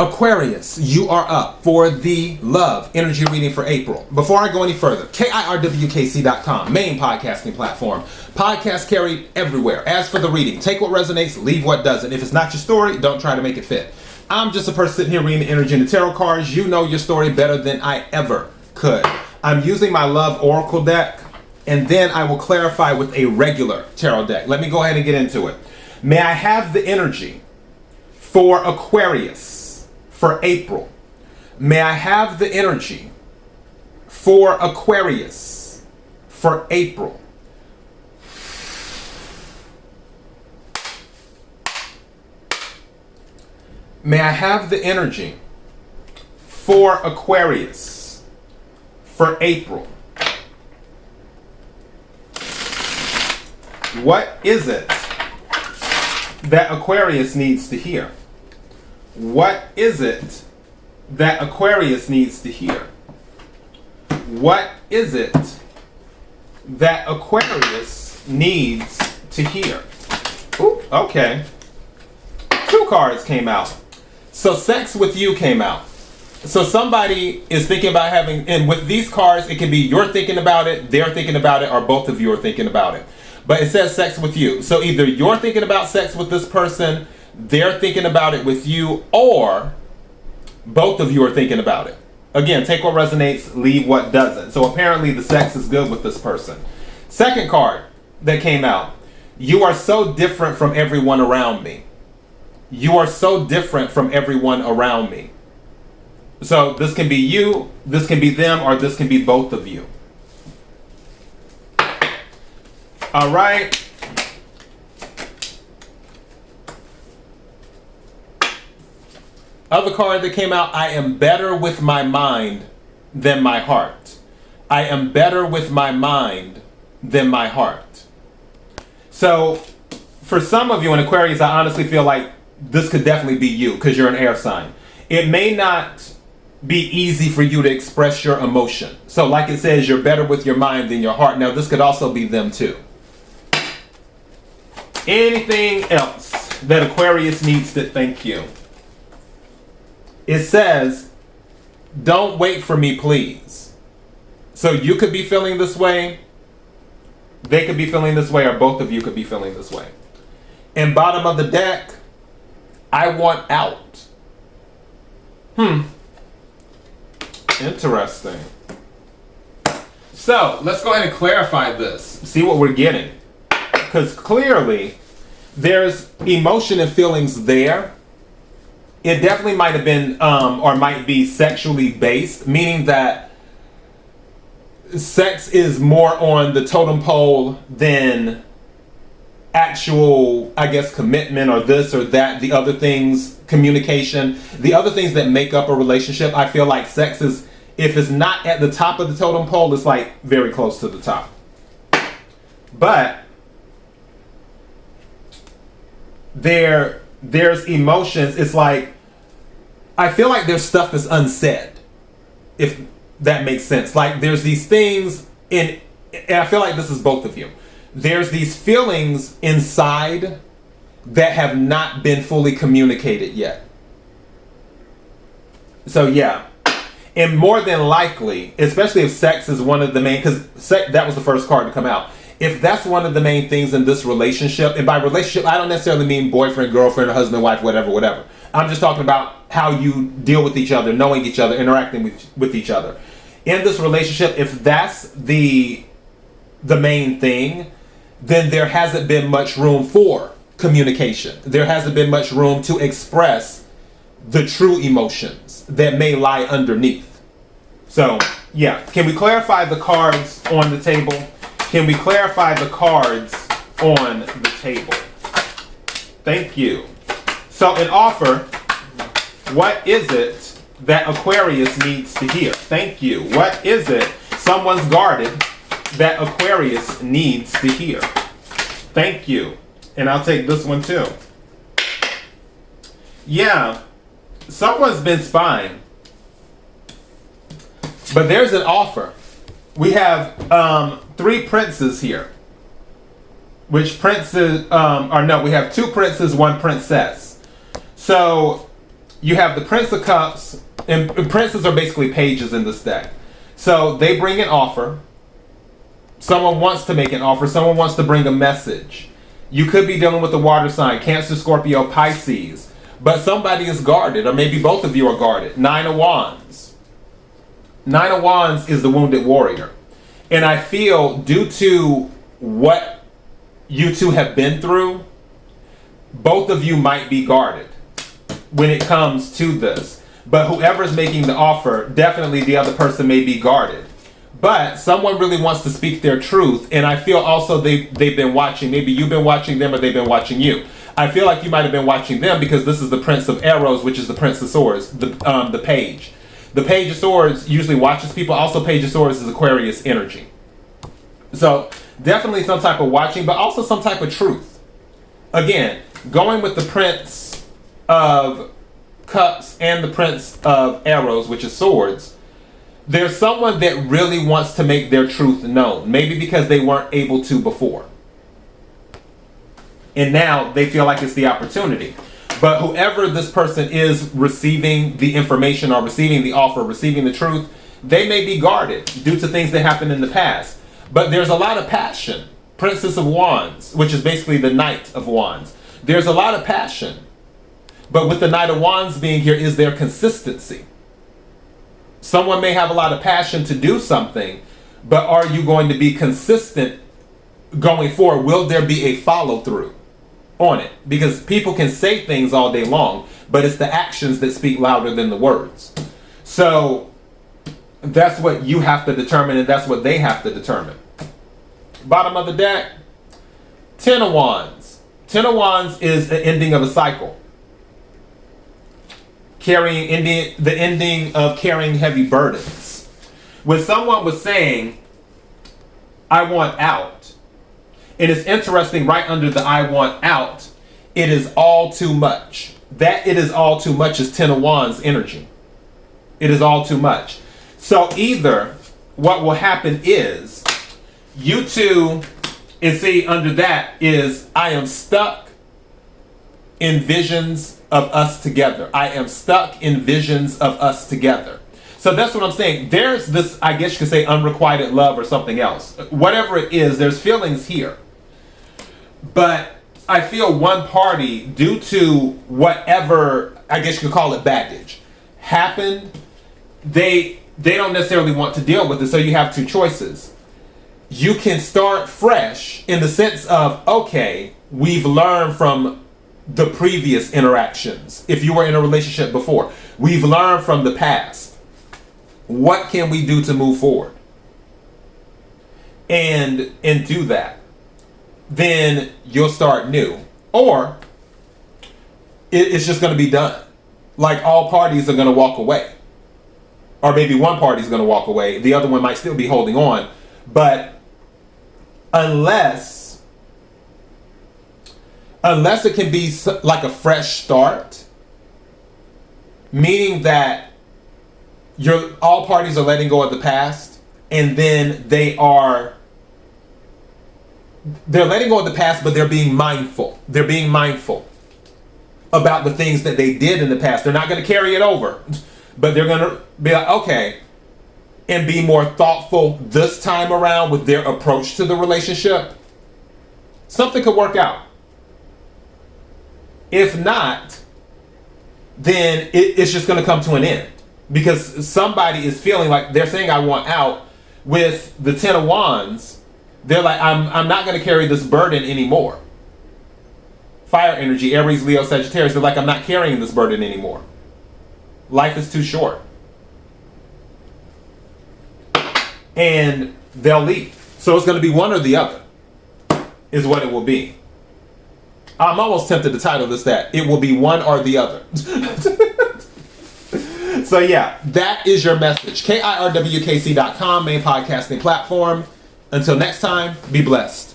Aquarius, you are up for the love energy reading for April. Before I go any further, KIRWKC.com, main podcasting platform. Podcast carried everywhere. As for the reading, take what resonates, leave what doesn't. If it's not your story, don't try to make it fit. I'm just a person sitting here reading the energy and the tarot cards. You know your story better than I ever could. I'm using my love oracle deck, and then I will clarify with a regular tarot deck. Let me go ahead and get into it. May I have the energy for Aquarius for April? May I have the energy for Aquarius for April? May I have the energy for Aquarius for April? What is it that Aquarius needs to hear? What is it that Aquarius needs to hear? What is it that Aquarius needs to hear? Ooh, okay. 2 cards came out. So sex with you came out. So somebody is thinking about having, and with these cards, it can be you're thinking about it, they're thinking about it, or both of you are thinking about it. But it says sex with you. So either you're thinking about sex with this person, they're thinking about it with you, or both of you are thinking about it. Again, take what resonates, leave what doesn't. So apparently the sex is good with this person. Second card that came out. You are so different from everyone around me. You are so different from everyone around me. So this can be you, this can be them, or this can be both of you. All right. Other card that came out, I am better with my mind than my heart. I am better with my mind than my heart. So for some of you in Aquarius, I honestly feel like this could definitely be you because you're an air sign. It may not be easy for you to express your emotion. So like it says, you're better with your mind than your heart. Now this could also be them too. Anything else that Aquarius needs to thank you? It says, don't wait for me, please. So you could be feeling this way, they could be feeling this way, or both of you could be feeling this way. And bottom of the deck, I want out. Interesting. So let's go ahead and clarify this. See what we're getting. Because clearly there's emotion and feelings there. It definitely might have been or might be sexually based, meaning that sex is more on the totem pole than actual, I guess, commitment or this or that, the other things, communication, the other things that make up a relationship. I feel like sex is, if it's not at the top of the totem pole, it's like very close to the top. But there's emotions. It's like, I feel like there's stuff that's unsaid, if that makes sense. Like there's these things and I feel like this is both of you. There's these feelings inside that have not been fully communicated yet. So yeah. And more than likely, especially if sex is one of the main, because that was the first card to come out. If that's one of the main things in this relationship, and by relationship, I don't necessarily mean boyfriend, girlfriend, or husband, wife, whatever. I'm just talking about how you deal with each other, knowing each other, interacting with each other. In this relationship, if that's the main thing, then there hasn't been much room for communication. There hasn't been much room to express the true emotions that may lie underneath. So, yeah. Can we clarify the cards on the table? Can we clarify the cards on the table? Thank you. So an offer, what is it that Aquarius needs to hear? Thank you. What is it someone's guarded that Aquarius needs to hear? Thank you. And I'll take this one too. Yeah, someone's been spying. But there's an offer. We have 3 princes here. Which princes, or no, we have 2 princes, 1 princess. So you have the Prince of Cups, and princes are basically pages in this deck. So they bring an offer. Someone wants to make an offer. Someone wants to bring a message. You could be dealing with a water sign, Cancer, Scorpio, Pisces. But somebody is guarded, or maybe both of you are guarded. 9 of Wands. 9 of Wands is the wounded warrior. And I feel due to what you two have been through, both of you might be guarded when it comes to this. But whoever's making the offer, definitely the other person may be guarded. But someone really wants to speak their truth. And I feel also they've been watching. Maybe you've been watching them or they've been watching you. I feel like you might have been watching them because this is the Prince of Arrows, which is the Prince of Swords, the Page. The Page of Swords usually watches people. Also, Page of Swords is Aquarius energy. So definitely some type of watching, but also some type of truth. Again, going with the Prince of Cups and the Prince of Arrows, which is Swords, there's someone that really wants to make their truth known. Maybe because they weren't able to before. And now they feel like it's the opportunity. But whoever this person is receiving the information or receiving the offer, receiving the truth, they may be guarded due to things that happened in the past. But there's a lot of passion. Princess of Wands, which is basically the Knight of Wands. There's a lot of passion. But with the Knight of Wands being here, is there consistency? Someone may have a lot of passion to do something, but are you going to be consistent going forward? Will there be a follow-through on it? Because people can say things all day long, but it's the actions that speak louder than the words. So that's what you have to determine, and that's what they have to determine. Bottom of the deck, 10 of Wands. 10 of Wands is the ending of a cycle. The ending of carrying heavy burdens. When someone was saying, I want out, it is interesting, right under the I want out, it is all too much. That it is all too much is 10 of Wands energy. It is all too much. So either what will happen is you two, and see under that is I am stuck in visions of us together. I am stuck in visions of us together. So that's what I'm saying. There's this, I guess you could say, unrequited love or something else. Whatever it is, there's feelings here. But I feel one party, due to whatever, I guess you could call it baggage, happened, they don't necessarily want to deal with it. So you have two choices. You can start fresh in the sense of, okay, we've learned from the previous interactions. If you were in a relationship before, we've learned from the past. What can we do to move forward? And do that. Then you'll start new. Or it's just going to be done. Like all parties are going to walk away. Or maybe one party is going to walk away. The other one might still be holding on. But unless it can be like a fresh start, meaning that all parties are letting go of the past, and then they're letting go of the past, but they're being mindful. They're being mindful about the things that they did in the past. They're not going to carry it over, but they're going to be like, okay, and be more thoughtful this time around with their approach to the relationship. Something could work out. If not, then it's just going to come to an end. Because somebody is feeling like they're saying, I want out. With the 10 of Wands, they're like, I'm not going to carry this burden anymore. Fire energy, Aries, Leo, Sagittarius, they're like, I'm not carrying this burden anymore. Life is too short. And they'll leave. So it's going to be one or the other, is what it will be. I'm almost tempted to title this that. It will be one or the other. So yeah, that is your message. KIRWKC.com, main podcasting platform. Until next time, be blessed.